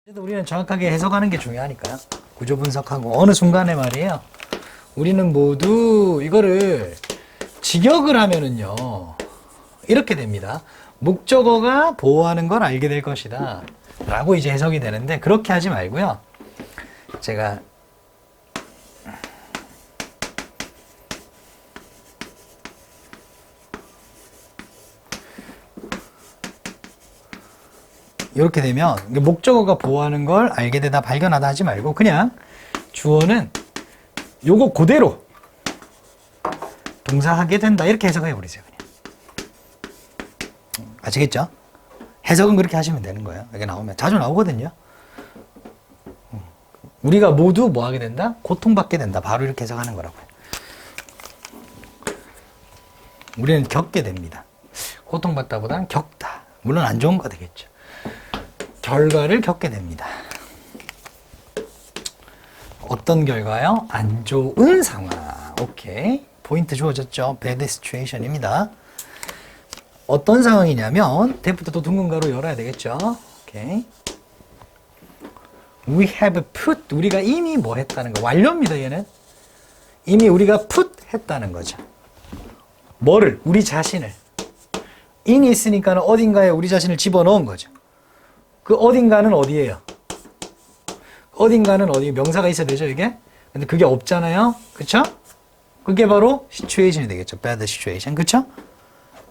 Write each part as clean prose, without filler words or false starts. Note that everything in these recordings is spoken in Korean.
그래도 우리는 정확하게 해석하는 게 중요하니까요. 구조 분석하고 어느 순간에 말이에요. 우리는 모두 이거를 직역을 하면은요. 이렇게 됩니다. 목적어가 보호하는 걸 알게 될 것이다. 라고 이제 해석이 되는데 그렇게 하지 말고요. 제가 이렇게 되면 목적어가 보호하는 걸 알게 되다 발견하다 하지 말고 그냥 주어는 요거 그대로 동사하게 된다 이렇게 해석해 버리세요. 그냥. 아시겠죠? 해석은 그렇게 하시면 되는 거예요. 여기 나오면 자주 나오거든요. 우리가 모두 뭐 하게 된다? 고통받게 된다. 바로 이렇게 해석하는 거라고요. 우리는 겪게 됩니다. 고통받다보다는 겪다. 물론 안 좋은 거 되겠죠. 결과를 겪게 됩니다. 어떤 결과요? 안 좋은 상황. 오케이. 포인트 주어졌죠? bad situation입니다. 어떤 상황이냐면 대부터 또 둥근 가로 열어야 되겠죠? 오케이. We have put. 우리가 이미 뭐 했다는 거. 완료입니다, 얘는. 이미 우리가 put 했다는 거죠. 뭐를? 우리 자신을. in이 있으니까 어딘가에 우리 자신을 집어넣은 거죠. 그 어딘가는 어디예요? 어딘가는 어디 명사가 있어야 되죠, 이게? 근데 그게 없잖아요. 그쵸? 그게 바로 situation이 되겠죠. bad situation. 그쵸?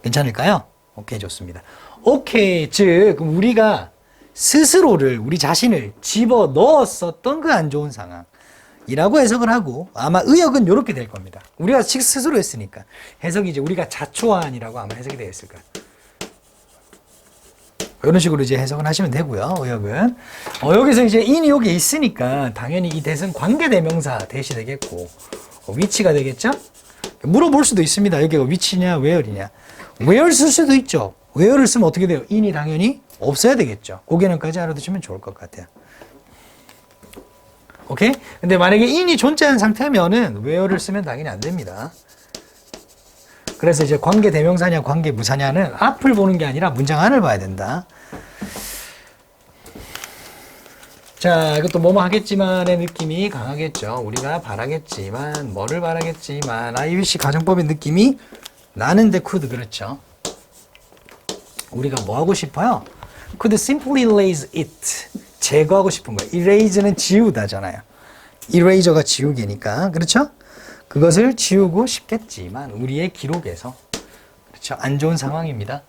괜찮을까요? 오케이, 좋습니다. 오케이, 즉 우리가 스스로를, 우리 자신을 집어넣었었던 그 안 좋은 상황이라고 해석을 하고 아마 의역은 이렇게 될 겁니다. 우리가 스스로 했으니까 해석이 이제 우리가 자초한이라고 아마 해석이 되었을 거예요. 이런 식으로 이제 해석을 하시면 되고요. 의역은 여기서 이제 in이 여기 있으니까 당연히 이 that은 관계대명사 대시 되겠고 위치가 되겠죠? 물어볼 수도 있습니다. 여기가 위치냐 where이냐. where 쓸 수도 있죠. where를 쓰면 어떻게 돼요? in이 당연히 없어야 되겠죠. 그 개념까지 알아두시면 좋을 것 같아요. 오케이? 근데 만약에 in이 존재하는 상태면은 where를 쓰면 당연히 안 됩니다. 그래서 이제 관계 대명사냐 관계 무사냐는 앞을 보는 게 아니라 문장 안을 봐야 된다. 자, 이것도 뭐뭐 하겠지만의 느낌이 강하겠죠. 우리가 바라겠지만, 뭐를 바라겠지만, IUC 가정법의 느낌이 나는데 could, 그렇죠. 우리가 뭐 하고 싶어요? could simply erase it. 제거하고 싶은 거예요. erase는 지우다잖아요. eraser가 지우개니까. 그렇죠? 그것을 지우고 싶겠지만 우리의 기록에서 그렇죠? 안 좋은 상황입니다.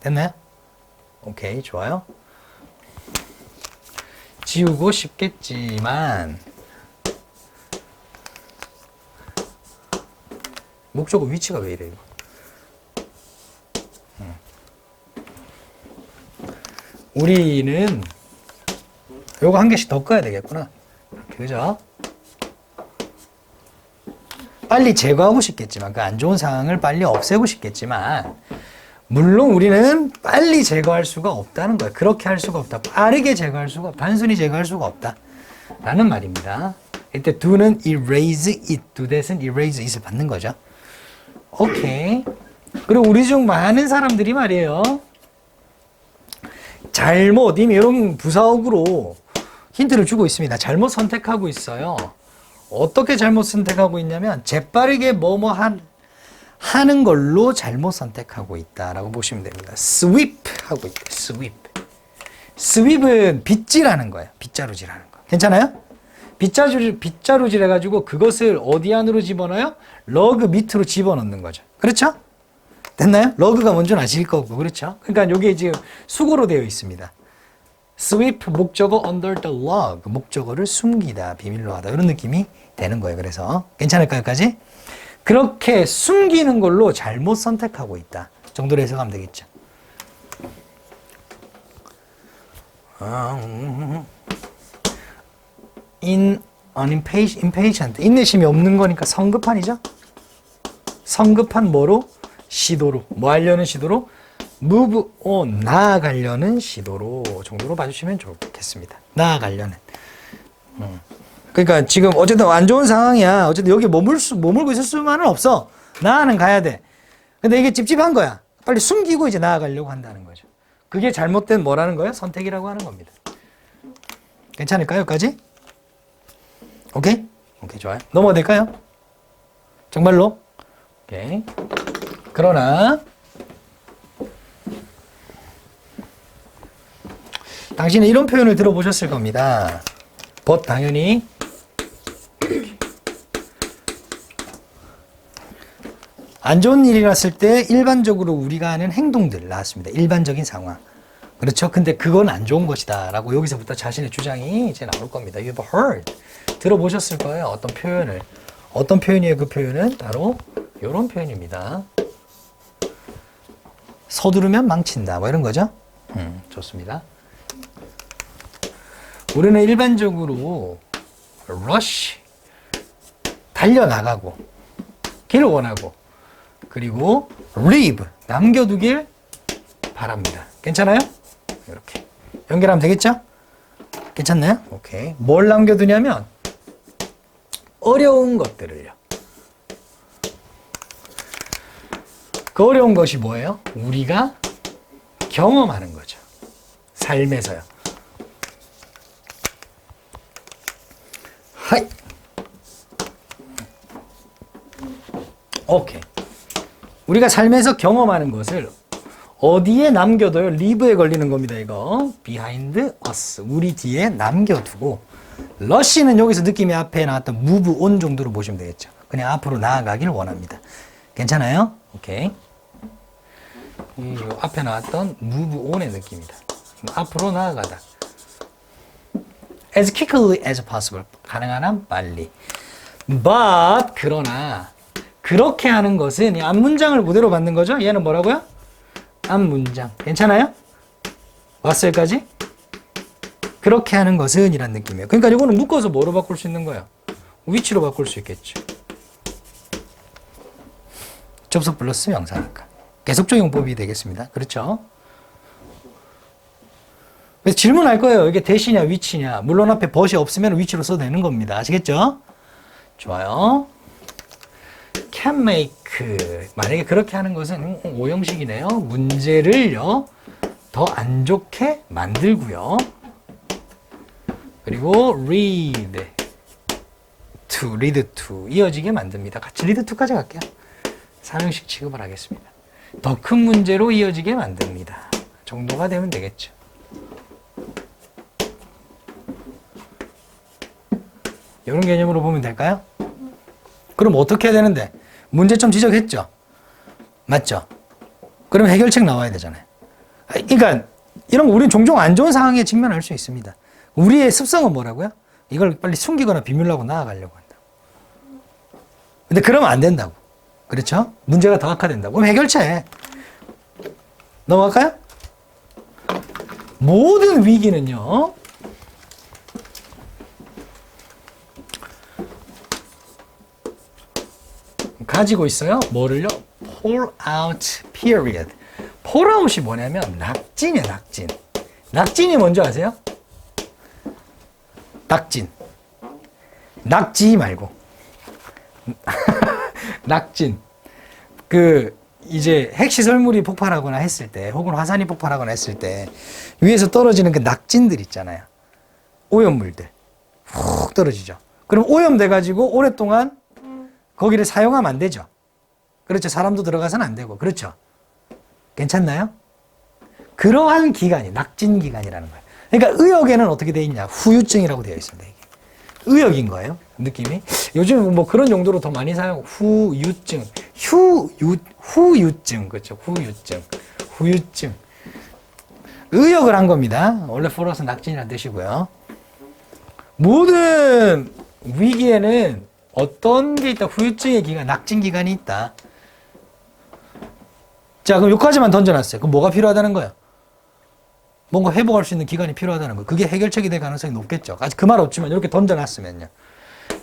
됐나요? 오케이, 좋아요. 지우고 싶겠지만 목적어 위치가 왜 이래요? 우리는 요거 한 개씩 더 꺼야 되겠구나. 그죠? 빨리 제거하고 싶겠지만 그 안 좋은 상황을 빨리 없애고 싶겠지만 물론 우리는 빨리 제거할 수가 없다는 거예요. 그렇게 할 수가 없다. 빠르게 제거할 수가 없다. 단순히 제거할 수가 없다. 라는 말입니다. 이때 do는 erase it, do that은 erase it을 받는 거죠. 오케이. 그리고 우리 중 많은 사람들이 말이에요. 잘못, 이미 이런 부사어구로 힌트를 주고 있습니다. 잘못 선택하고 있어요. 어떻게 잘못 선택하고 있냐면 재빠르게 뭐뭐 하는 걸로 잘못 선택하고 있다라고 보시면 됩니다. sweep 하고 있대요. sweep. sweep은 빗질하는 거예요. 빗자루질하는 거. 괜찮아요? 빗자루질 해가지고 그것을 어디 안으로 집어넣어요? 러그 밑으로 집어넣는 거죠. 그렇죠? 됐나요? 러그가 뭔지는 아실 거고, 그렇죠? 그러니까 이게 지금 수고로 되어 있습니다. sweep 목적어 under the rug 목적어를 숨기다 비밀로 하다 이런 느낌이 되는 거예요. 그래서 괜찮을까요? 여기까지? 그렇게 숨기는 걸로 잘못 선택하고 있다 정도로 해석하면 되겠죠. impatient 인내심이 없는 거니까 성급한이죠. 성급한 뭐로? 시도로. 뭐 하려는 시도로? move on, 나아가려는 시도로 정도로 봐주시면 좋겠습니다. 나아가려는. 그러니까 지금 어쨌든 안 좋은 상황이야. 어쨌든 여기 머물고 있을 수만은 없어. 나는 가야 돼. 근데 이게 찝찝한 거야. 빨리 숨기고 이제 나아가려고 한다는 거죠. 그게 잘못된 뭐라는 거예요? 선택이라고 하는 겁니다. 괜찮을까요? 여기까지? 오케이? 오케이, 좋아요. 넘어가 될까요? 정말로? 오케이. 그러나 당신은 이런 표현을 들어보셨을 겁니다. but 당연히 안 좋은 일이 났을 때 일반적으로 우리가 하는 행동들 나왔습니다. 일반적인 상황. 그렇죠? 근데 그건 안 좋은 것이다 라고 여기서부터 자신의 주장이 이제 나올 겁니다. You've heard. 들어보셨을 거예요. 어떤 표현을. 어떤 표현이에요? 그 표현은 바로 이런 표현입니다. 서두르면 망친다. 뭐 이런 거죠? 좋습니다. 우리는 일반적으로 rush 달려나가고 길을 원하고 그리고 leave 남겨두길 바랍니다. 괜찮아요? 이렇게 연결하면 되겠죠? 괜찮나요? 오케이. 뭘 남겨두냐면 어려운 것들을요. 그 어려운 것이 뭐예요? 우리가 경험하는 거죠. 삶에서요. 하이. 오케이. 우리가 삶에서 경험하는 것을 어디에 남겨둬요? leave에 걸리는 겁니다, 이거. behind us. 우리 뒤에 남겨두고. rush는 여기서 느낌이 앞에 나왔던 move on 정도로 보시면 되겠죠. 그냥 앞으로 나아가길 원합니다. 괜찮아요? 오케이. 이 앞에 나왔던 move on의 느낌이다. 앞으로 나아가다. as quickly as possible. 가능한 한 빨리. but 그러나 그렇게 하는 것은 이 앞문장을 그대로 받는 거죠. 얘는 뭐라고요? 앞문장. 괜찮아요? 왔어요, 여기까지? 그렇게 하는 것은 이란 느낌이에요. 그러니까 이거는 묶어서 뭐로 바꿀 수 있는 거예요? 위치로 바꿀 수 있겠죠. 접속 플러스 명사니까. 계속적 용법이 되겠습니다. 그렇죠? 그래서 질문할 거예요. 이게 대시냐 위치냐. 물론 앞에 벗이 없으면 위치로 써도 되는 겁니다. 아시겠죠? 좋아요. can make. 만약에 그렇게 하는 것은 오형식이네요. 문제를요 더 안 좋게 만들고요. 그리고 lead to 이어지게 만듭니다. 같이 lead to까지 갈게요. 3형식 취급을 하겠습니다. 더 큰 문제로 이어지게 만듭니다. 정도가 되면 되겠죠. 이런 개념으로 보면 될까요? 그럼 어떻게 해야 되는데? 문제점 지적했죠? 맞죠? 그럼 해결책 나와야 되잖아요. 그러니까 이런 거 우리는 종종 안 좋은 상황에 직면할 수 있습니다. 우리의 습성은 뭐라고요? 이걸 빨리 숨기거나 비밀로 하고 나아가려고 한다. 근데 그러면 안 된다고. 그렇죠? 문제가 더 악화된다고. 그럼 해결책. 넘어갈까요? 모든 위기는요. 가지고 있어요. 뭐를요? fall out period. fall out이 뭐냐면 낙진이에요, 낙진. 낙진이 뭔지 아세요? 낙진. 낙지 말고. 낙진. 이제 핵시설물이 폭발하거나 했을 때, 혹은 화산이 폭발하거나 했을 때, 위에서 떨어지는 그 낙진들 있잖아요. 오염물들. 훅 떨어지죠. 그럼 오염돼가지고 오랫동안 거기를 사용하면 안 되죠. 그렇죠. 사람도 들어가서는 안 되고. 그렇죠. 괜찮나요? 그러한 기간이 낙진 기간이라는 거예요. 그러니까 의역에는 어떻게 되어 있냐. 후유증이라고 되어 있습니다. 이게. 의역인 거예요. 느낌이. 요즘 뭐 그런 용도로 더 많이 사용. 후유증. 후유증. 그렇죠. 후유증. 의역을 한 겁니다. 원래 플러스 낙진이라는 뜻이고요. 모든 위기에는 어떤 게 있다? 후유증의 기간, 낙진 기간이 있다. 자, 그럼 여기까지만 던져놨어요. 그럼 뭐가 필요하다는 거예요? 뭔가 회복할 수 있는 기간이 필요하다는 거예요. 그게 해결책이 될 가능성이 높겠죠. 아직 그 말 없지만 이렇게 던져놨으면요.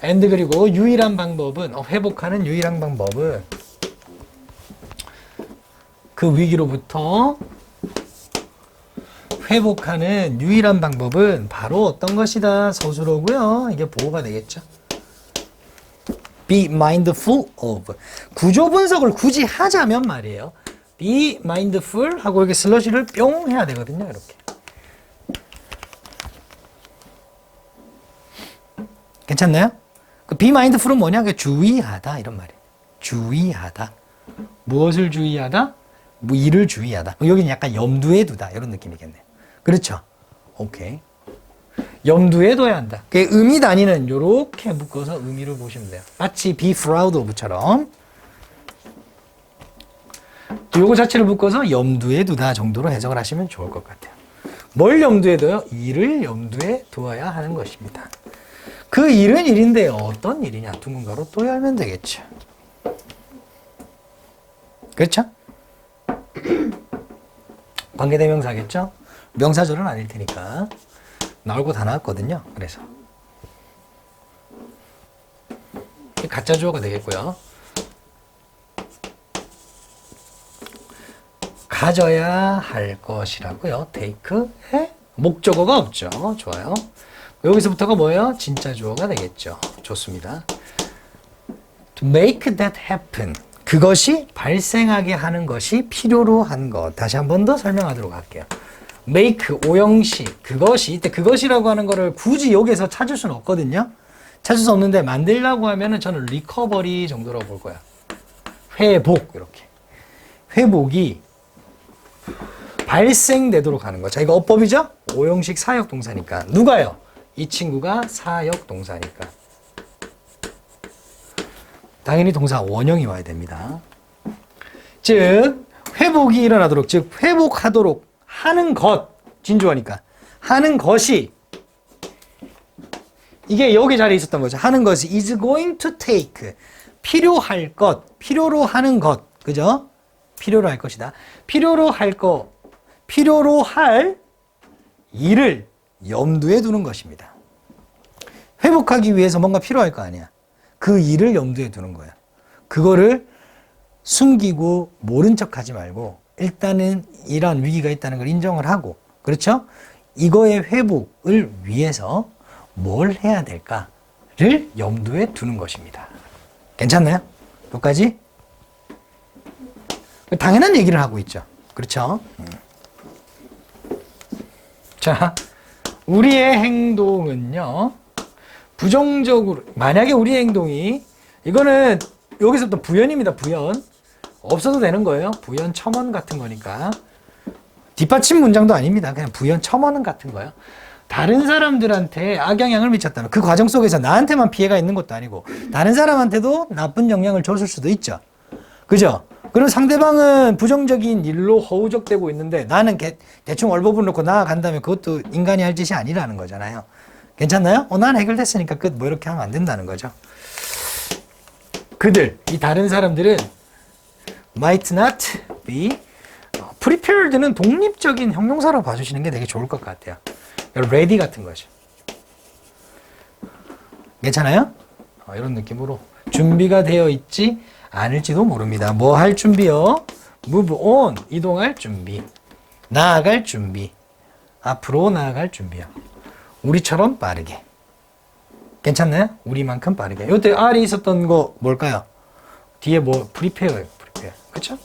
and 그리고 유일한 방법은, 회복하는 유일한 방법은 그 위기로부터 회복하는 유일한 방법은 바로 어떤 것이다? 서술어고요. 이게 보호가 되겠죠. be mindful of. 구조 분석을 굳이 하자면 말이에요. be mindful 하고 이렇게 슬러시를 뿅 해야 되거든요. 이렇게. 괜찮나요? 그 be mindful은 뭐냐? 그 주의하다 이런 말이에요. 주의하다. 무엇을 주의하다? 뭐 일을 주의하다. 여기는 약간 염두에 두다 이런 느낌이겠네요. 그렇죠? 오케이. 염두에 둬야 한다. 그 의미 단위는 이렇게 묶어서 의미를 보시면 돼요. 마치 be proud of처럼. 요거 자체를 묶어서 염두에 두다 정도로 해석을 하시면 좋을 것 같아요. 뭘 염두에 둬요? 일을 염두에 두어야 하는 것입니다. 그 일은 일인데 어떤 일이냐? 둥근가로 또 열면 되겠죠. 그렇죠? 관계대명사겠죠? 명사절은 아닐 테니까. 나올 거 다 나왔거든요. 그래서. 가짜 주어가 되겠고요. 가져야 할 것이라고요. take, 해. 목적어가 없죠. 좋아요. 여기서부터가 뭐예요? 진짜 주어가 되겠죠. 좋습니다. To make that happen. 그것이 발생하게 하는 것이 필요로 한 것. 다시 한 번 더 설명하도록 할게요. make, 오형식, 그것이. 이때 그것이라고 하는 거를 굳이 여기서 찾을 수는 없거든요. 찾을 수 없는데 만들려고 하면은 저는 recovery 정도라고 볼 거야. 회복, 이렇게. 회복이 발생되도록 하는 거. 자, 이거 어법이죠? 오형식 사역 동사니까. 누가요? 이 친구가 사역 동사니까. 당연히 동사 원형이 와야 됩니다. 즉, 회복이 일어나도록, 즉, 회복하도록 하는 것. 진주어니까. 하는 것이, 이게 여기 자리에 있었던 거죠. 하는 것이 is going to take. 필요할 것. 필요로 하는 것. 그죠? 필요로 할 것이다. 필요로 할 것. 필요로 할 일을 염두에 두는 것입니다. 회복하기 위해서 뭔가 필요할 거 아니야. 그 일을 염두에 두는 거야. 그거를 숨기고 모른 척 하지 말고 일단은 이러한 위기가 있다는 걸 인정을 하고, 그렇죠? 이거의 회복을 위해서 뭘 해야 될까를 염두에 두는 것입니다. 괜찮나요? 여기까지? 당연한 얘기를 하고 있죠. 그렇죠? 자, 우리의 행동은요, 부정적으로, 만약에 우리의 행동이, 이거는 여기서부터 부연입니다. 부연. 없어도 되는 거예요. 부연 첨언 같은 거니까. 뒷받침 문장도 아닙니다. 그냥 부연 첨언 같은 거예요. 다른 사람들한테 악영향을 미쳤다면 그 과정 속에서 나한테만 피해가 있는 것도 아니고 다른 사람한테도 나쁜 영향을 줬을 수도 있죠. 그죠? 그럼 상대방은 부정적인 일로 허우적대고 있는데 나는 대충 얼버무려 놓고 나아간다면 그것도 인간이 할 짓이 아니라는 거잖아요. 괜찮나요? 난 해결됐으니까 끝. 뭐 이렇게 하면 안 된다는 거죠. 그들, 이 다른 사람들은 might not be prepared는 독립적인 형용사로 봐주시는 게 되게 좋을 것 같아요. ready 같은 거죠. 괜찮아요? 이런 느낌으로 준비가 되어 있지 않을지도 모릅니다. 뭐 할 준비요? move on, 이동할 준비, 나아갈 준비, 앞으로 나아갈 준비요. 우리처럼 빠르게. 괜찮나요? 우리만큼 빠르게. 이때 R이 있었던 거 뭘까요? 뒤에 뭐 prepare예요. prepare. 그렇죠?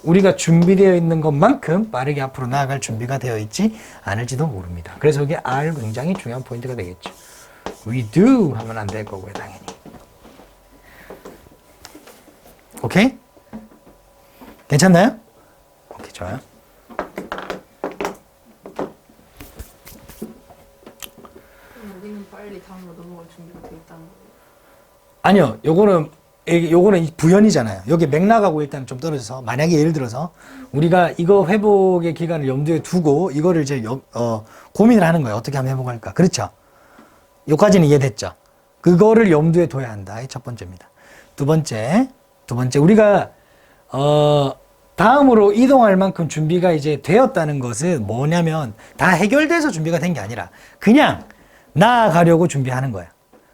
우리가 준비되어 있는 것만큼 빠르게 앞으로 나아갈 준비가 되어 있지 않을지도 모릅니다. 그래서 이게 R 굉장히 중요한 포인트가 되겠죠. We do 하면 안 될 거고요, 당연히. 오케이? 괜찮나요? 오케이, 좋아요. 우리는 빨리 다음으로 넘어갈 준비가 돼 있다는 거예요. 아니요, 요거는 부연이잖아요. 여기 맥락하고 일단 좀 떨어져서, 만약에 예를 들어서 우리가 이거 회복의 기간을 염두에 두고 이거를 이제 고민을 하는 거예요. 어떻게 하면 회복할까? 그렇죠? 여기까지는 이해됐죠? 그거를 염두에 둬야 한다. 첫 번째입니다. 두 번째, 우리가 다음으로 이동할 만큼 준비가 이제 되었다는 것은 뭐냐면 다 해결돼서 준비가 된 게 아니라 그냥 나아가려고 준비하는 거야.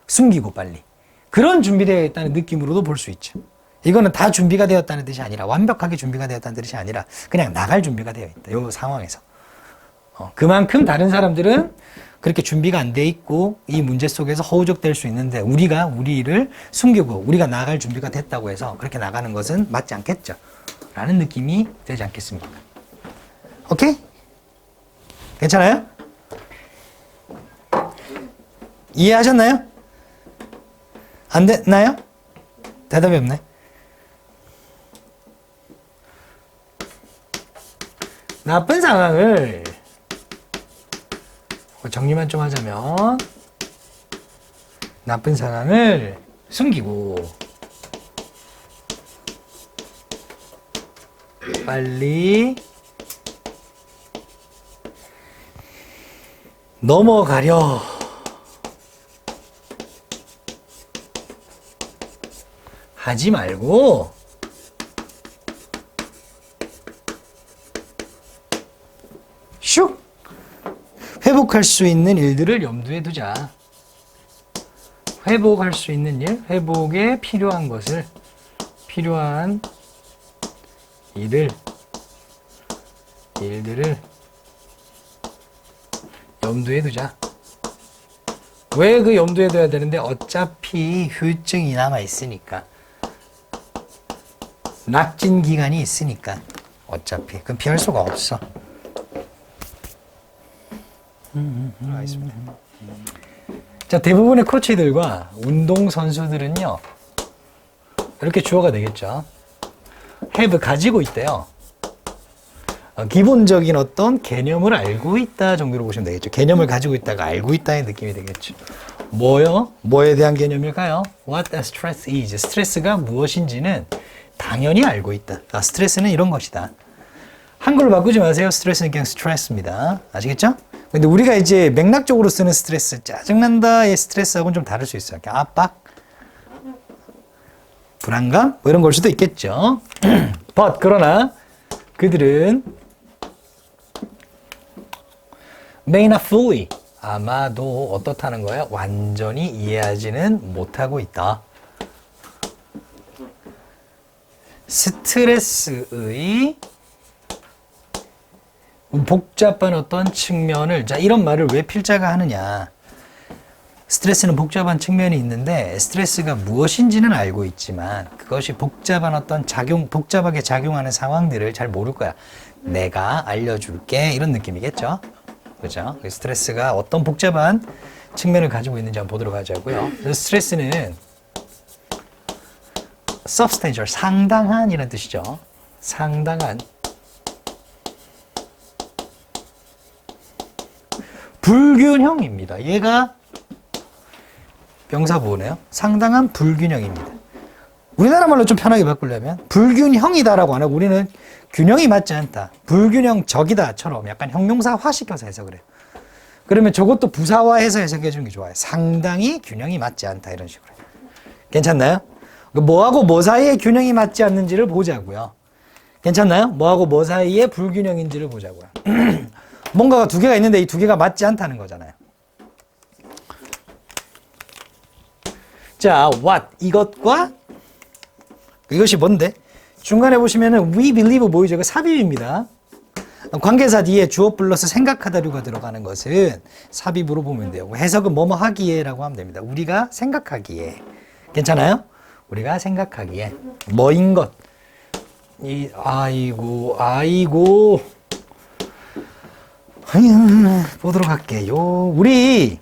숨기고 빨리. 그런 준비되어 있다는 느낌으로도 볼 수 있죠. 이거는 다 준비가 되었다는 뜻이 아니라, 완벽하게 준비가 되었다는 뜻이 아니라 그냥 나갈 준비가 되어 있다. 이 상황에서. 그만큼 다른 사람들은 그렇게 준비가 안 돼 있고 이 문제 속에서 허우적될 수 있는데 우리가 우리 일을 숨기고 우리가 나갈 준비가 됐다고 해서 그렇게 나가는 것은 맞지 않겠죠. 라는 느낌이 되지 않겠습니까? 오케이? 괜찮아요? 이해하셨나요? 안 됐나요? 대답이 없네. 나쁜 상황을 정리만 좀 하자면 나쁜 상황을 숨기고 빨리 넘어가려 하지 말고 슉! 회복할 수 있는 일들을 염두에 두자. 회복할 수 있는 일, 회복에 필요한 것을, 필요한 일들을 염두에 두자. 왜 그 염두에 둬야 되는데? 어차피 후유증이 남아 있으니까. 낙진 기간이 있으니까. 어차피. 그건 피할 수가 없어. 알겠습니다. 자, 대부분의 코치들과 운동선수들은요, 이렇게 주어가 되겠죠. have 가지고 있대요. 기본적인 어떤 개념을 알고 있다 정도로 보시면 되겠죠. 개념을 가지고 있다가 알고 있다의 느낌이 되겠죠. 뭐요? 뭐에 대한 개념일까요? What a stress is. 스트레스가 무엇인지는 당연히 알고 있다. 아, 스트레스는 이런 것이다. 한글로 바꾸지 마세요. 스트레스는 그냥 스트레스입니다. 아시겠죠? 근데 우리가 이제 맥락적으로 쓰는 스트레스, 짜증난다의 스트레스하고는 좀 다를 수 있어요. 압박, 불안감, 뭐 이런 걸 수도 있겠죠. But, 그러나 그들은 may not fully, 아마도 어떻다는 거예요? 완전히 이해하지는 못하고 있다. 스트레스의 복잡한 어떤 측면을, 자, 이런 말을 왜 필자가 하느냐. 스트레스는 복잡한 측면이 있는데 스트레스가 무엇인지는 알고 있지만 그것이 복잡한 어떤 복잡하게 작용하는 상황들을 잘 모를 거야. 내가 알려줄게. 이런 느낌이겠죠. 그죠? 스트레스가 어떤 복잡한 측면을 가지고 있는지 한번 보도록 하자고요. 그래서 스트레스는 substantial, 상당한 이라는 뜻이죠. 상당한. 불균형입니다. 얘가 명사보호네요. 상당한 불균형입니다. 우리나라 말로 좀 편하게 바꾸려면 불균형이다라고 안 하고 우리는 균형이 맞지 않다. 불균형적이다처럼 약간 형용사화 시켜서 해석을 해요. 그러면 저것도 부사화해서 해석해 주는 게 좋아요. 상당히 균형이 맞지 않다 이런 식으로. 괜찮나요? 뭐하고 뭐 사이에 균형이 맞지 않는지를 보자고요. 괜찮나요? 뭐하고 뭐 사이에 불균형인지를 보자고요. 뭔가가 두 개가 있는데 이 두 개가 맞지 않다는 거잖아요. 자, what 이것과 이것이 뭔데? 중간에 보시면은 we believe 보이죠? 그 삽입입니다. 관계사 뒤에 주어 플러스 생각하다류가 들어가는 것은 삽입으로 보면 돼요. 해석은 뭐뭐 하기에라고 하면 됩니다. 우리가 생각하기에. 괜찮아요? 우리가 생각하기에 뭐인 것. 아이고 보도록 할게요. 우리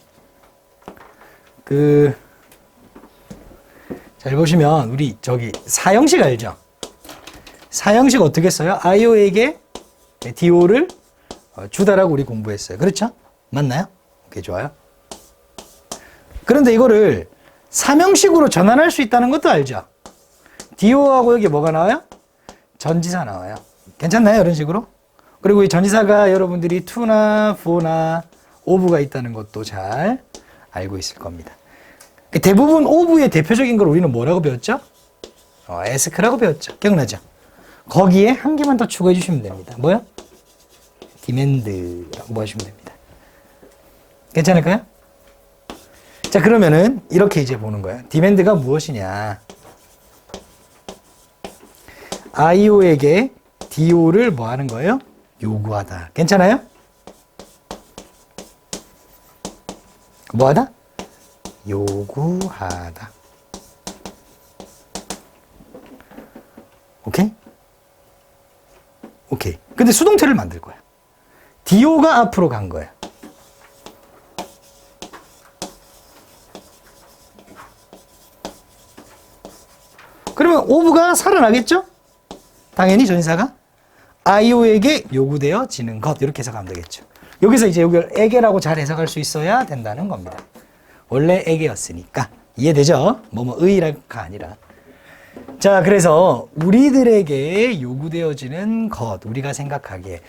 잘 보시면 우리 저기 사형식 알죠? 사형식 어떻게 써요? 아이오에게 DO를 주다라고 우리 공부했어요. 그렇죠? 맞나요? 오케이, 좋아요. 그런데 이거를 삼형식으로 전환할 수 있다는 것도 알죠? DO하고 여기 뭐가 나와요? 전지사 나와요. 괜찮나요? 이런 식으로? 그리고 이 전지사가 여러분들이 to나 for나 of가 있다는 것도 잘 알고 있을 겁니다. 대부분 of의 대표적인 걸 우리는 뭐라고 배웠죠? ask라고 배웠죠. 기억나죠? 거기에 한 개만 더 추가해 주시면 됩니다. 뭐요? demand라고 하시면 됩니다. 괜찮을까요? 자, 그러면은 이렇게 이제 보는 거예요. demand가 무엇이냐? IO에게 DO를 뭐 하는 거예요? 요구하다. 괜찮아요? 뭐 하다? 요구하다. 오케이? 근데 수동태를 만들 거야. DO가 앞으로 간 거야. 그러면 of가 살아나겠죠? 당연히 전치사가 IO에게 요구되어지는 것 이렇게 해석하면 되겠죠. 여기서 이제 이걸 에게라고 잘 해석할 수 있어야 된다는 겁니다. 원래 에게였으니까 이해되죠? 의라가 아니라. 자, 그래서 우리들에게 요구되어지는 것, 우리가 생각하기에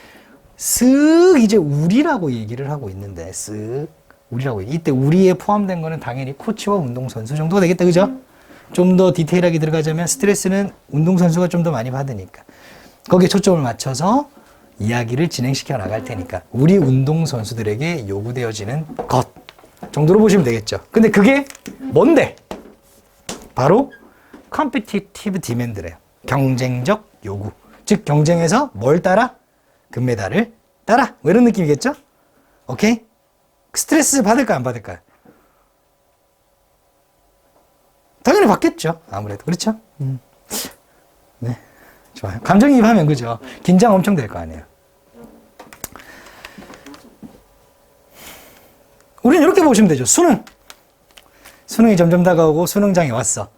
쓱 이제 우리라고 얘기를 하고 있는데 쓱 우리라고 이때 우리에 포함된 거는 당연히 코치와 운동선수 정도가 되겠다, 그죠? 좀 더 디테일하게 들어가자면 스트레스는 운동선수가 좀 더 많이 받으니까 거기에 초점을 맞춰서 이야기를 진행시켜 나갈 테니까 우리 운동선수들에게 요구되어지는 것 정도로 보시면 되겠죠. 근데 그게 뭔데? 바로 competitive demand래요. 경쟁적 요구. 즉 경쟁에서 뭘 따라? 금메달을 따라. 뭐 이런 느낌이겠죠? 오케이? 스트레스 받을까 안 받을까요? 당연히 받겠죠. 아무래도. 그렇죠? 네. 좋아요. 감정이입하면 그죠? 긴장 엄청 될 거 아니에요. 우리는 이렇게 보시면 되죠. 수능. 수능이 점점 다가오고 수능장에 왔어.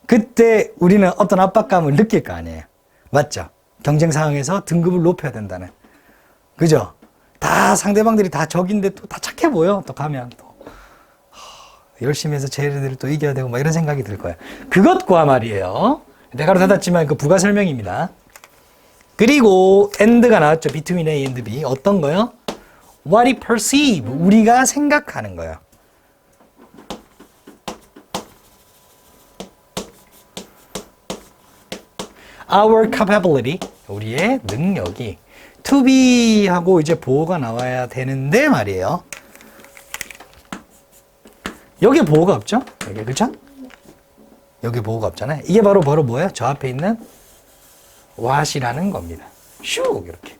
그때 우리는 어떤 압박감을 느낄 거 아니에요. 맞죠? 경쟁 상황에서 등급을 높여야 된다는. 그죠? 다 상대방들이 다 적인데 또 다 착해 보여. 또 가면 또. 열심히 해서 쟤네들을 또 이겨야 되고 막 이런 생각이 들 거예요. 그것과 말이에요. 대가로 닫았지만 그 부가 설명입니다. 그리고 and가 나왔죠. between A and B. 어떤 거요? what we perceive. 우리가 생각하는 거예요. our capability. 우리의 능력이 to be 하고 이제 보호가 나와야 되는데 말이에요. 여기에 보호가 없죠? 여기 그렇죠? 여기 보호가 없잖아요. 이게 바로 뭐예요? 저 앞에 있는 what이라는 겁니다. 슉 이렇게.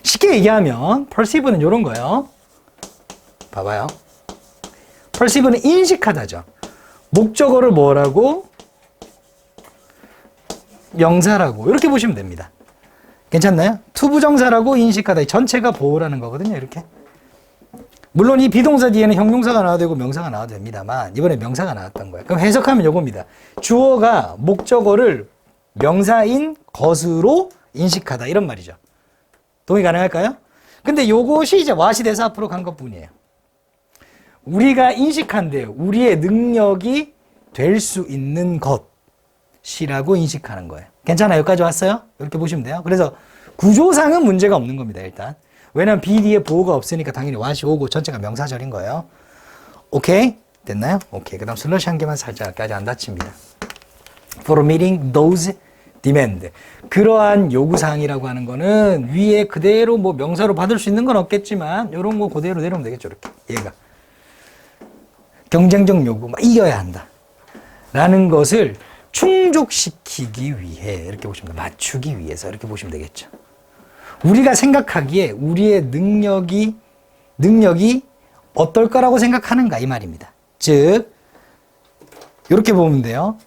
쉽게 얘기하면 perceive는 이런 거예요. 봐봐요. perceive는 인식하다죠. 목적어를 뭐라고? 명사라고 이렇게 보시면 됩니다. 괜찮나요? 투부정사라고 인식하다. 전체가 보호라는 거거든요. 이렇게. 물론 이 비동사 뒤에는 형용사가 나와도 되고 명사가 나와도 됩니다만 이번에 명사가 나왔던 거예요. 그럼 해석하면 요겁니다. 주어가 목적어를 명사인 것으로 인식하다 이런 말이죠. 동의 가능할까요? 근데 요것이 이제 what이 돼서 앞으로 간 것뿐이에요. 우리가 인식한데 우리의 능력이 될 수 있는 것이라고 인식하는 거예요. 괜찮아요? 여기까지 왔어요? 이렇게 보시면 돼요. 그래서 구조상은 문제가 없는 겁니다. 일단. 왜냐면 B 뒤에 보호가 없으니까 당연히 what이 오고 전체가 명사절인 거예요. 오케이? 됐나요? 오케이. 그 다음 슬러시 한 개만 살짝까지 안 닫힙니다. For meeting those demand. 그러한 요구사항이라고 하는 거는 위에 그대로 뭐 명사로 받을 수 있는 건 없겠지만 이런 거 그대로 내려오면 되겠죠. 이렇게. 얘가. 경쟁적 요구. 막 이겨야 한다. 라는 것을 충족시키기 위해 이렇게 보시면 돼요. 맞추기 위해서 이렇게 보시면 되겠죠. 우리가 생각하기에 우리의 능력이 어떨 거라고 생각하는가 이 말입니다. 즉 이렇게 보면 돼요.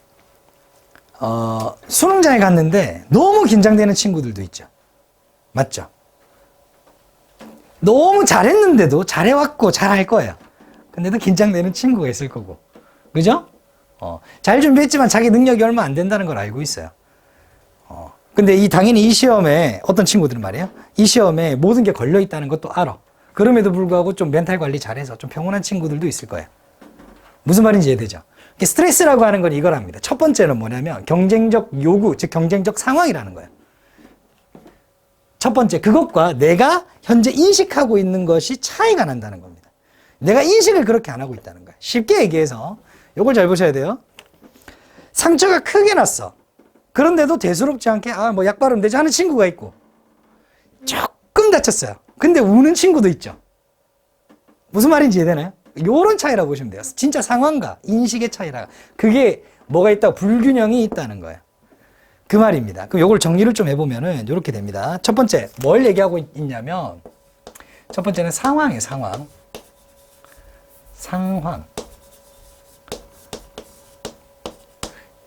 수능장에 갔는데 너무 긴장되는 친구들도 있죠. 맞죠? 너무 잘했는데도 잘해왔고 잘할 거예요. 근데도 긴장되는 친구가 있을 거고. 그죠? 잘 준비했지만 자기 능력이 얼마 안 된다는 걸 알고 있어요. 근데 당연히 이 시험에 어떤 친구들은 말이에요. 이 시험에 모든 게 걸려 있다는 것도 알아. 그럼에도 불구하고 좀 멘탈 관리 잘해서 좀 평온한 친구들도 있을 거예요. 무슨 말인지 이해되죠? 스트레스라고 하는 건 이거랍니다. 첫 번째는 뭐냐면 경쟁적 요구, 즉 경쟁적 상황이라는 거예요. 첫 번째, 그것과 내가 현재 인식하고 있는 것이 차이가 난다는 겁니다. 내가 인식을 그렇게 안 하고 있다는 거예요. 쉽게 얘기해서 이걸 잘 보셔야 돼요. 상처가 크게 났어. 그런데도 대수롭지 않게 뭐 약 바르면 되지 하는 친구가 있고 조금 다쳤어요. 근데 우는 친구도 있죠. 무슨 말인지 이해되나요? 요런 차이라고 보시면 돼요. 진짜 상황과 인식의 차이라. 그게 뭐가 있다고 불균형이 있다는 거예요. 그 말입니다. 그럼 요걸 정리를 좀 해보면은 이렇게 됩니다. 첫 번째 뭘 얘기하고 있냐면 첫 번째는 상황이에요. 상황.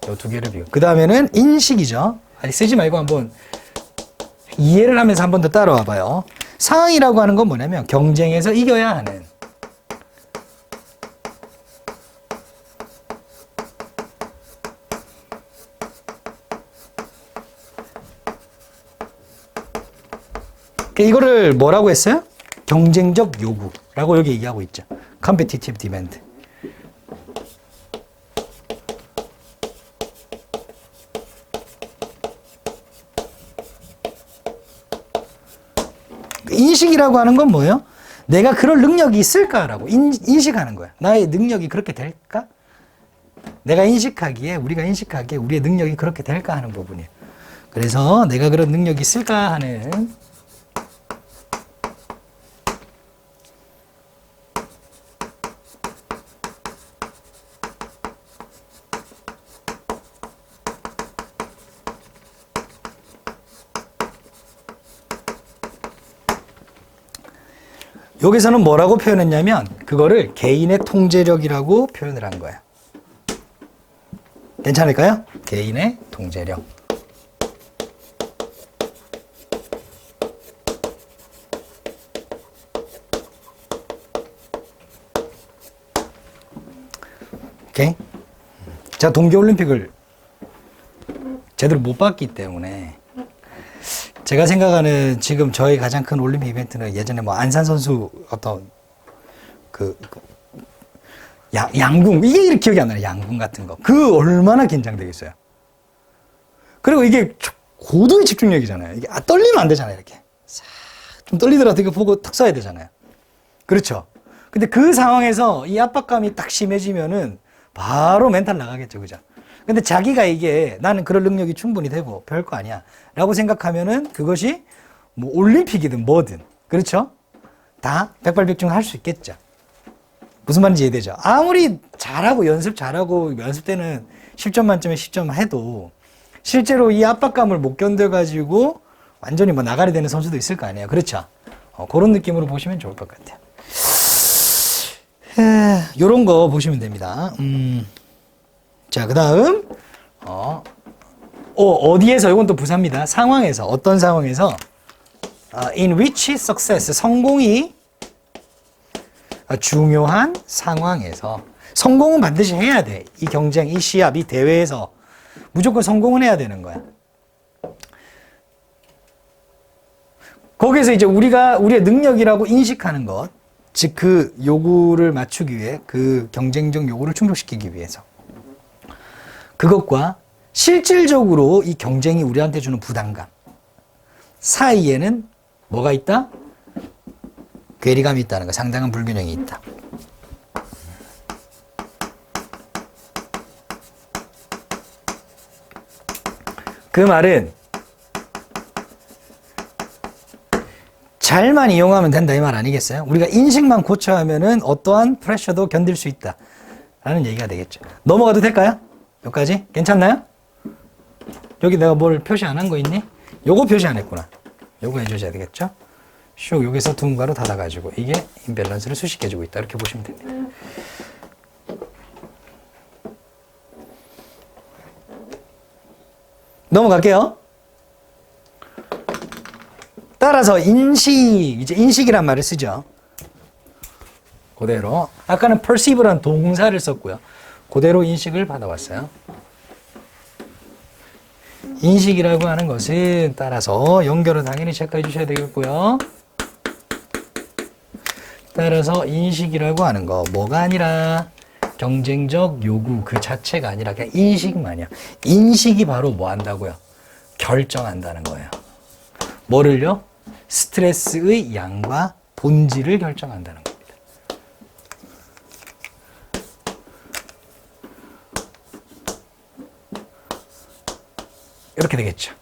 요 두 개를 비교. 그 다음에는 인식이죠. 아니, 쓰지 말고 한번 이해를 하면서 한 번 더 따라와 봐요. 상황이라고 하는 건 뭐냐면 경쟁에서 이겨야 하는 이거를 뭐라고 했어요? 경쟁적 요구라고 여기 얘기하고 있죠. competitive demand. 인식이라고 하는 건 뭐예요? 내가 그럴 능력이 있을까라고 인식하는 거야. 나의 능력이 그렇게 될까? 내가 인식하기에, 우리가 인식하기에 우리의 능력이 그렇게 될까 하는 부분이에요. 그래서 내가 그런 능력이 있을까 하는 여기서는 뭐라고 표현했냐면 그거를 개인의 통제력이라고 표현을 한 거야. 괜찮을까요? 개인의 통제력. 오케이? 제가 동계올림픽을 제대로 못 봤기 때문에 제가 생각하는 지금 저희 가장 큰 올림픽 이벤트는 예전에 뭐 안산 선수 어떤 양궁 이게 이렇게 기억이 안 나요. 양궁 같은 거. 그 얼마나 긴장되겠어요. 그리고 이게 고도의 집중력이잖아요. 이게 떨리면 안 되잖아요. 이렇게 좀 떨리더라도 이거 보고 탁 써야 되잖아요. 그렇죠. 근데 그 상황에서 이 압박감이 딱 심해지면은 바로 멘탈 나가겠죠. 그죠? 근데 자기가 이게 나는 그럴 능력이 충분히 되고 별거 아니야 라고 생각하면은 그것이 뭐 올림픽이든 뭐든 그렇죠? 다 백발백중 할 수 있겠죠. 무슨 말인지 이해되죠? 아무리 잘하고 연습 잘하고 연습 때는 10점 만점에 10점 해도 실제로 이 압박감을 못 견뎌가지고 완전히 뭐 나가리 되는 선수도 있을 거 아니에요. 그렇죠? 그런 느낌으로 보시면 좋을 것 같아요. 요런 거 보시면 됩니다. 자, 그 다음, 어디에서, 이건 또 부사입니다. 상황에서, 어떤 상황에서, in which success, 성공이 중요한 상황에서, 성공은 반드시 해야 돼. 이 경쟁, 이 시합, 이 대회에서 무조건 성공은 해야 되는 거야. 거기에서 이제 우리의 능력이라고 인식하는 것, 즉 그 요구를 맞추기 위해, 그 경쟁적 요구를 충족시키기 위해서. 그것과 실질적으로 이 경쟁이 우리한테 주는 부담감 사이에는 뭐가 있다? 괴리감이 있다는 거, 상당한 불균형이 있다. 그 말은 잘만 이용하면 된다 이 말 아니겠어요? 우리가 인식만 고쳐하면은 어떠한 프레셔도 견딜 수 있다 라는 얘기가 되겠죠. 넘어가도 될까요? 여기까지? 괜찮나요? 여기 내가 뭘 표시 안 한 거 있니? 요거 표시 안 했구나. 요거 해주셔야 되겠죠? 슉 여기서 둥가로 닫아가지고 이게 임밸런스를 수식해주고 있다 이렇게 보시면 됩니다. 넘어갈게요. 따라서 이제 인식이란 말을 쓰죠. 그대로 아까는 perceive란 동사를 썼고요. 그대로 인식을 받아왔어요. 인식이라고 하는 것은 따라서 연결은 당연히 체크해 주셔야 되겠고요. 따라서 인식이라고 하는 거 뭐가 아니라 경쟁적 요구 그 자체가 아니라 그냥 인식만이야. 인식이 바로 뭐 한다고요? 결정한다는 거예요. 뭐를요? 스트레스의 양과 본질을 결정한다는 겁니다. 이렇게 되겠죠.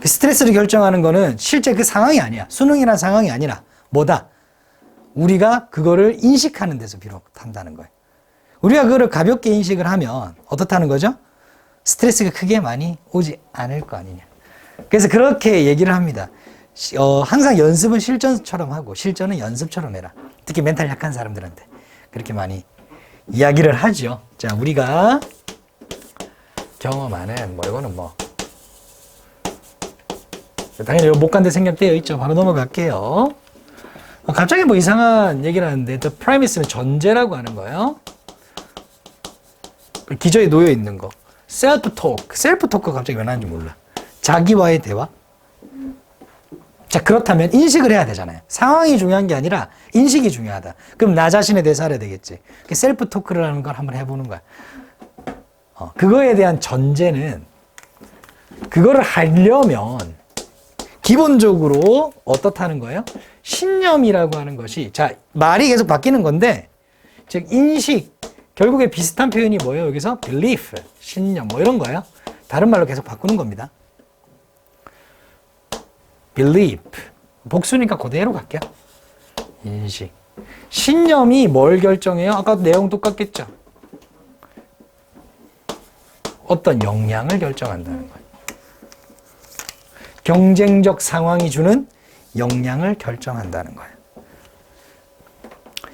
그 스트레스를 결정하는 거는 실제 그 상황이 아니야. 수능이란 상황이 아니라 뭐다? 우리가 그거를 인식하는 데서 비롯한다는 거예요. 우리가 그거를 가볍게 인식을 하면 어떻다는 거죠? 스트레스가 크게 많이 오지 않을 거 아니냐. 그래서 그렇게 얘기를 합니다. 항상 연습은 실전처럼 하고 실전은 연습처럼 해라. 특히 멘탈 약한 사람들한테 그렇게 많이 이야기를 하죠. 자, 우리가 경험하는 이거는 당연히 못 간데 생략되어 있죠. 바로 넘어갈게요. 갑자기 뭐 이상한 얘기를 하는데 the premise는 전제라고 하는 거예요. 기저에 놓여 있는 거. self talk가 갑자기 왜 나는지 몰라. 자기와의 대화. 자, 그렇다면 인식을 해야 되잖아요. 상황이 중요한 게 아니라 인식이 중요하다. 그럼 나 자신에 대해서 알아야 되겠지. 셀프 토크라는 걸 한번 해보는 거야. 그거에 대한 전제는 그거를 하려면 기본적으로 어떻다는 거예요? 신념이라고 하는 것이, 자, 말이 계속 바뀌는 건데, 즉 인식, 결국에 비슷한 표현이 뭐예요? 여기서 belief, 신념, 뭐 이런 거예요. 다른 말로 계속 바꾸는 겁니다. belief, 복수니까 그대로 갈게요. 인식. 신념이 뭘 결정해요? 아까 내용 똑같겠죠? 어떤 역량을 결정한다는 거예요. 경쟁적 상황이 주는 역량을 결정한다는 거예요.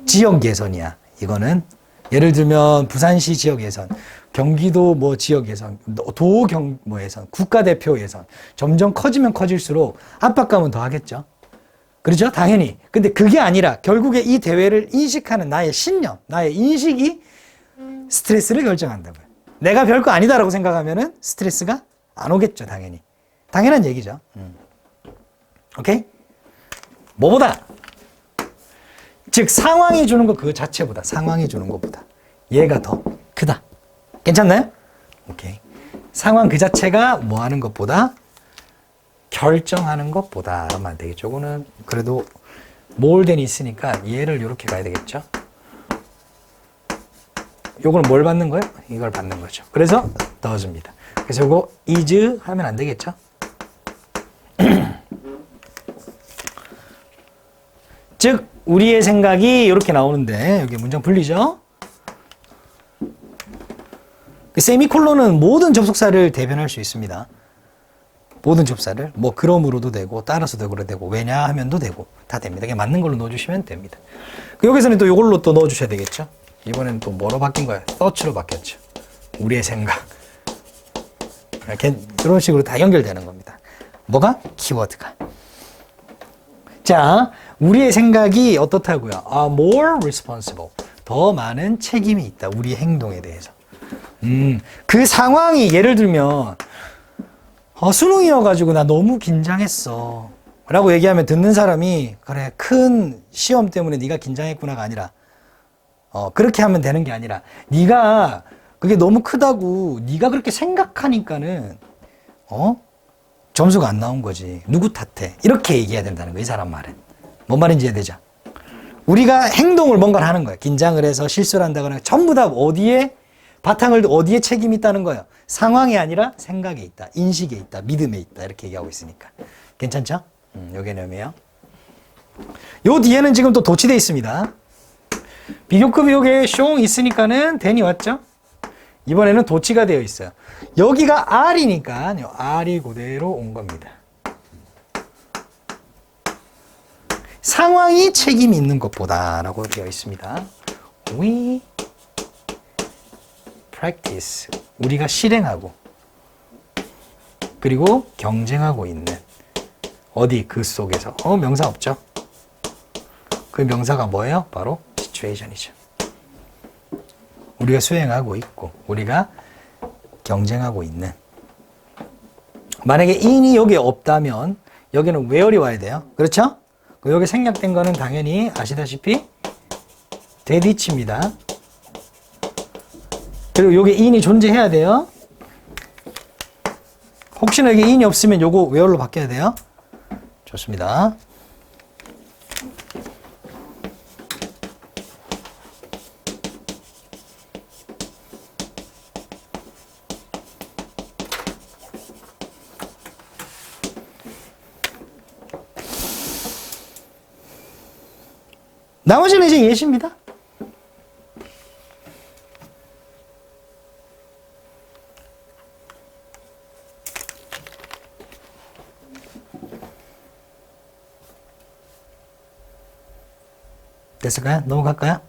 지역 예선이야. 이거는 예를 들면 부산시 지역 예선, 경기도 뭐 지역 예선, 도경 뭐 예선, 국가대표 예선. 점점 커지면 커질수록 압박감은 더 하겠죠. 그렇죠? 당연히. 근데 그게 아니라 결국에 이 대회를 인식하는 나의 신념, 나의 인식이 스트레스를 결정한다고요. 내가 별거 아니다라고 생각하면은 스트레스가 안 오겠죠, 당연히. 당연한 얘기죠. 오케이? 뭐보다? 즉 상황이 주는 것 그 자체보다, 상황이 주는 것보다 얘가 더 크다. 괜찮나요? 오케이. 상황 그 자체가 뭐 하는 것보다 결정하는 것보다 하면 안 되겠죠. 이거는 그래도 몰된이 있으니까 얘를 이렇게 가야 되겠죠. 요거는 뭘 받는 거예요? 이걸 받는 거죠. 그래서 does입니다. 그래서 이거 is 하면 안 되겠죠. 즉 우리의 생각이 이렇게 나오는데 여기 문장 풀리죠? 세미콜론은 모든 접속사를 대변할 수 있습니다. 모든 접사를 뭐 그럼으로도 되고 따라서도 그래도 되고 왜냐 하면도 되고 다 됩니다. 그냥 맞는 걸로 넣어주시면 됩니다. 여기서는 또 이걸로 또 넣어주셔야 되겠죠. 이번에는 또 뭐로 바뀐 거예요? thought로 바뀌었죠. 우리의 생각. 이렇게 이런 식으로 다 연결되는 겁니다. 뭐가? 키워드가. 자, 우리의 생각이 어떻다고요? more responsible. 더 많은 책임이 있다. 우리의 행동에 대해서. 그 상황이 예를 들면 수능이어가지고 나 너무 긴장했어 라고 얘기하면 듣는 사람이 그래 큰 시험 때문에 네가 긴장했구나가 아니라 그렇게 하면 되는 게 아니라 네가 그게 너무 크다고 네가 그렇게 생각하니까는 점수가 안 나온 거지. 누구 탓해? 이렇게 얘기해야 된다는 거야. 이 사람 말은. 뭔 말인지 이해되죠? 우리가 행동을 뭔가를 하는 거야. 긴장을 해서 실수를 한다거나 전부 다 어디에 바탕을 어디에 책임이 있다는 거예요. 상황이 아니라 생각에 있다. 인식에 있다. 믿음에 있다. 이렇게 얘기하고 있으니까. 괜찮죠? 요게 놈이에요. 요 뒤에는 지금 또 도치되어 있습니다. 비교급이 요게 숑 있으니까는 된이 왔죠? 이번에는 도치가 되어 있어요. 여기가 R이니까 R이 그대로 온 겁니다. 상황이 책임이 있는 것보다 라고 되어 있습니다. We practice. 우리가 실행하고 그리고 경쟁하고 있는 어디 그 속에서 명사 없죠? 그 명사가 뭐예요? 바로 situation이죠. 우리가 수행하고 있고 우리가 경쟁하고 있는 만약에 in이 여기에 없다면 여기는 where이 와야 돼요. 그렇죠? 여기 생략된 거는 당연히 아시다시피 that입니다. 그리고 여기 in이 존재해야 돼요. 혹시나 여기 in이 없으면 요거 where로 바뀌어야 돼요. 좋습니다. 나머지는 이제 예시입니다. 됐을까요? 넘어갈까요?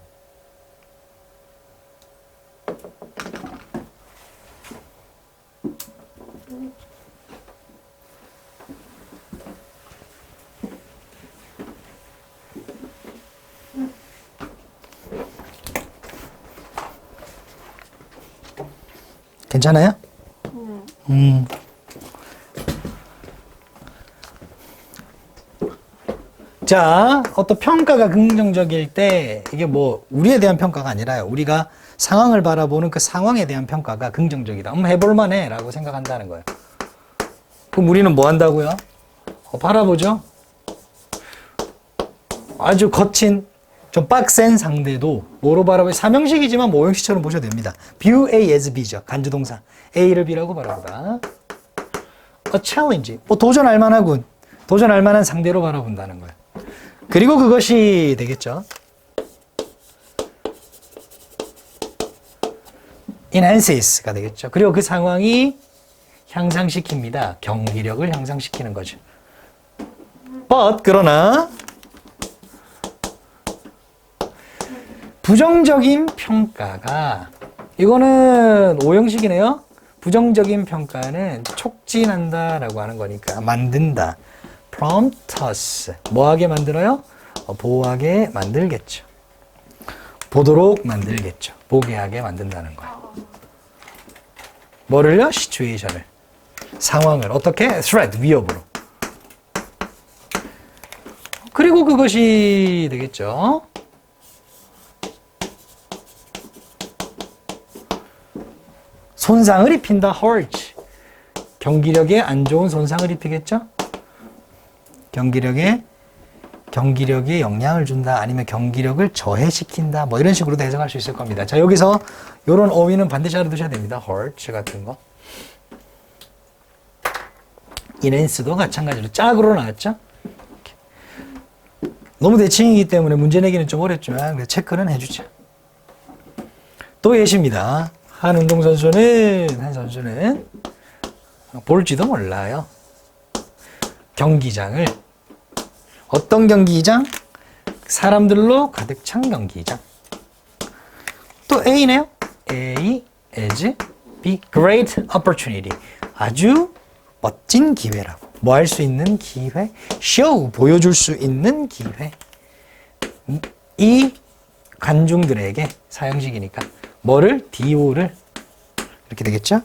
괜찮아요? 자, 어떤 평가가 긍정적일 때 이게 뭐 우리에 대한 평가가 아니라요. 우리가 상황을 바라보는 그 상황에 대한 평가가 긍정적이다. 해볼 만해 라고 생각한다는 거예요. 그럼 우리는 뭐 한다고요? 바라보죠. 아주 거친 좀 빡센 상대도 뭐로 바라봐요? 삼형식이지만 뭐 오형식처럼 보셔도 됩니다. view A as B죠. 간주동사. A를 B라고 바라보다. A challenge. 뭐 도전할 만하군. 도전할 만한 상대로 바라본다는 거예요. 그리고 그것이 되겠죠. enhances가 되겠죠. 그리고 그 상황이 향상시킵니다. 경기력을 향상시키는 거죠. But 그러나 부정적인 평가가 이거는 오형식이네요. 부정적인 평가는 촉진한다라고 하는 거니까 만든다. prompt us 뭐하게 만들어요? 보하게 만들겠죠. 보도록 만들겠죠. 보게 하게 만든다는 거예요. 뭐를요? 시츄에이션을 상황을 어떻게? threat 위협으로. 그리고 그것이 되겠죠. 손상을 입힌다. hurt. 경기력에 안 좋은 손상을 입히겠죠? 경기력에 영향을 준다. 아니면 경기력을 저해시킨다. 뭐 이런 식으로도 해석할 수 있을 겁니다. 자, 여기서 이런 어휘는 반드시 알아두셔야 됩니다. hurt 같은 거. enhance도 마찬가지로 짝으로 나왔죠? 너무 대칭이기 때문에 문제 내기는 좀 어렵지만 체크는 해주죠. 또 예시입니다. 한 선수는 볼지도 몰라요. 경기장을 어떤 경기장? 사람들로 가득 찬 경기장. 또 A네요. A as B great opportunity. 아주 멋진 기회라고. 뭐 할 수 있는 기회? show 보여줄 수 있는 기회. 이 관중들에게 사형식이니까 뭐를? DO를 이렇게 되겠죠?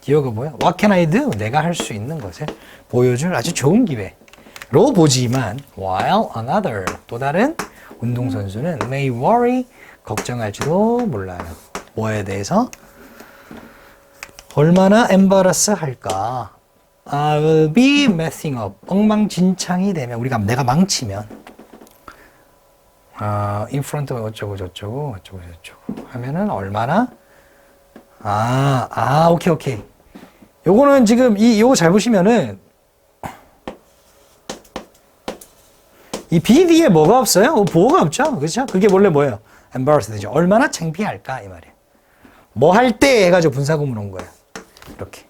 DO가 뭐야? What can I do? 내가 할 수 있는 것을 보여줄 아주 좋은 기회로 보지만 while another 또 다른 운동선수는 may worry 걱정할지도 몰라요. 뭐에 대해서? 얼마나 embarrass 할까? I will be messing up. 엉망진창이 되면 내가 망치면 in front of 어쩌고 저쩌고 하면은 얼마나 오케이. 요거는 지금 요거 잘 보시면은 이 B 뒤에 뭐가 없어요? 보호가 없죠. 그렇죠? 그게 원래 뭐예요? embarrass 되죠. 얼마나 창피할까 이 말이에요. 뭐 할 때 해가지고 분사구문 온 거예요. 이렇게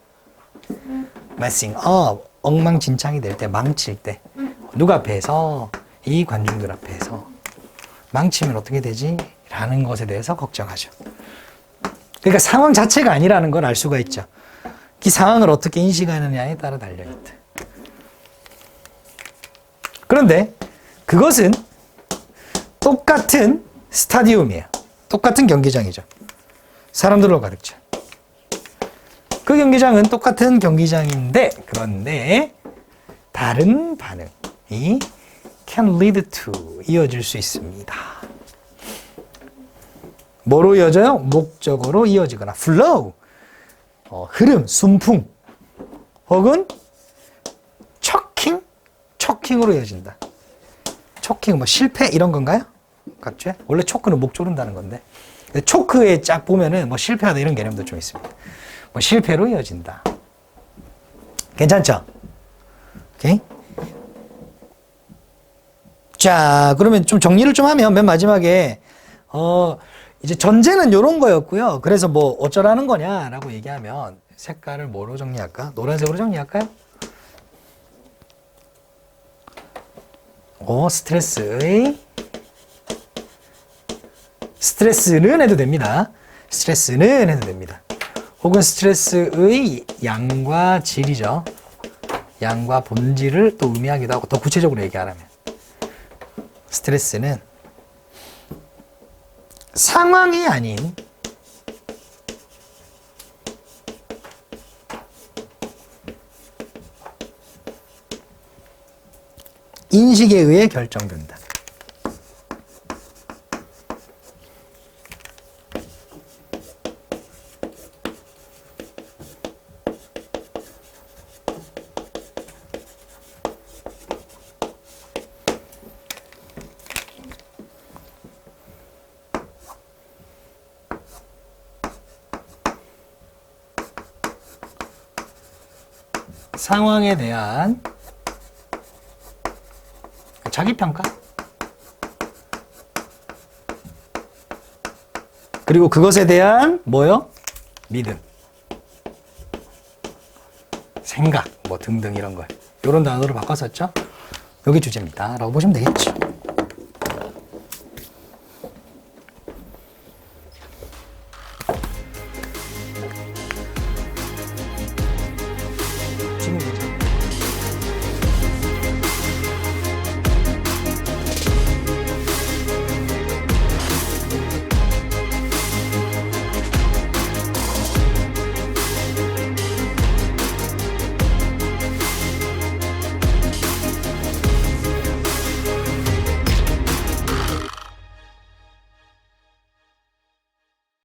messing up 엉망진창이 될 때 망칠 때 누가 앞에서 이 관중들 앞에서 망치면 어떻게 되지? 라는 것에 대해서 걱정하죠. 그러니까 상황 자체가 아니라는 걸 알 수가 있죠. 이 상황을 어떻게 인식하느냐에 따라 달려있다. 그런데 그것은 똑같은 스타디움이에요. 똑같은 경기장이죠. 사람들로 가득 차. 그 경기장은 똑같은 경기장인데 그런데 다른 반응이 can lead to 이어질 수 있습니다. 뭐로 이어져요? 목적어로 이어지거나 flow 흐름, 순풍 혹은 초킹으로 이어진다. 초킹 뭐 실패 이런 건가요? 같죠? 원래 초크는 목 조른다는 건데 초크에 쫙 보면은 뭐 실패하다 이런 개념도 좀 있습니다. 뭐 실패로 이어진다. 괜찮죠? 오케이. 자, 그러면 좀 정리를 좀 하면 맨 마지막에 이제 전제는 이런 거였고요. 그래서 뭐 어쩌라는 거냐라고 얘기하면 색깔을 뭐로 정리할까? 노란색으로 정리할까요? 스트레스는 해도 됩니다. 스트레스는 해도 됩니다. 혹은 스트레스의 양과 질이죠. 양과 본질을 또 의미하기도 하고 더 구체적으로 얘기하라면 스트레스는 상황이 아닌 인식에 의해 결정된다. 상황에 대한 자기평가? 그리고 그것에 대한 뭐요? 믿음, 생각, 뭐 등등 이런 거. 이런 단어로 바꿨었죠? 여기 주제입니다. 라고 보시면 되겠죠.